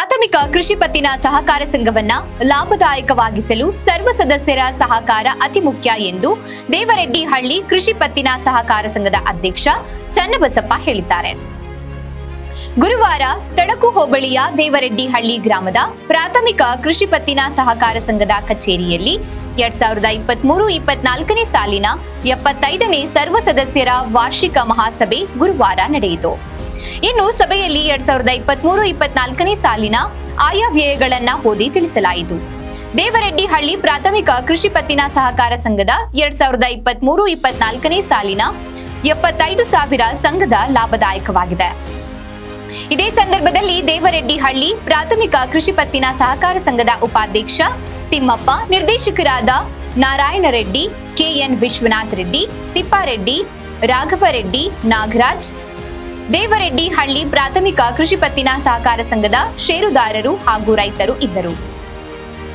ಪ್ರಾಥಮಿಕ ಕೃಷಿ ಪತ್ತಿನ ಸಹಕಾರ ಸಂಘವನ್ನ ಲಾಭದಾಯಕವಾಗಿಸಲು ಸರ್ವ ಸದಸ್ಯರ ಸಹಕಾರ ಅತಿ ಮುಖ್ಯ ಎಂದು ದೇವರೆಡ್ಡಿಹಳ್ಳಿ ಕೃಷಿ ಪತ್ತಿನ ಸಹಕಾರ ಸಂಘದ ಅಧ್ಯಕ್ಷ ಚನ್ನಬಸಪ್ಪ ಹೇಳಿದ್ದಾರೆ. ಗುರುವಾರ ತಳಕು ಹೋಬಳಿಯ ದೇವರೆಡ್ಡಿಹಳ್ಳಿ ಗ್ರಾಮದ ಪ್ರಾಥಮಿಕ ಕೃಷಿ ಪತ್ತಿನ ಸಹಕಾರ ಸಂಘದ ಕಚೇರಿಯಲ್ಲಿ 2023-24ನೇ ಸಾಲಿನ 75ನೇ ಸರ್ವ ಸದಸ್ಯರ ವಾರ್ಷಿಕ ಮಹಾಸಭೆ ಗುರುವಾರ ನಡೆಯಿತು. ಇನ್ನು ಸಭೆಯಲ್ಲಿ 2023-24ನೇ ಸಾಲಿನ ಆಯಾ ವ್ಯಯಗಳನ್ನ ಓದಿ ತಿಳಿಸಲಾಯಿತು. ದೇವರೆಡ್ಡಿಹಳ್ಳಿ ಪ್ರಾಥಮಿಕ ಕೃಷಿ ಪತ್ತಿನ ಸಹಕಾರ ಸಂಘದ 2023-24ನೇ ಸಾಲಿನ 75,000 ಸಂಘದ ಲಾಭದಾಯಕವಾಗಿದೆ. ಇದೇ ಸಂದರ್ಭದಲ್ಲಿ ದೇವರೆಡ್ಡಿಹಳ್ಳಿ ಪ್ರಾಥಮಿಕ ಕೃಷಿ ಪತ್ತಿನ ಸಹಕಾರ ಸಂಘದ ಉಪಾಧ್ಯಕ್ಷ ತಿಮ್ಮಪ್ಪ, ನಿರ್ದೇಶಕರಾದ ನಾರಾಯಣ ರೆಡ್ಡಿ, ಕೆಎನ್ ವಿಶ್ವನಾಥ್ ರೆಡ್ಡಿ, ತಿಪ್ಪಾರೆಡ್ಡಿ, ರಾಘವರೆಡ್ಡಿ, ನಾಗರಾಜ್, ದೇವರೆಡ್ಡಿಹಳ್ಳಿ ಪ್ರಾಥಮಿಕ ಕೃಷಿ ಪತ್ತಿನ ಸಹಕಾರ ಸಂಘದ ಷೇರುದಾರರು ಹಾಗೂ ರೈತರು ಇದ್ದರು.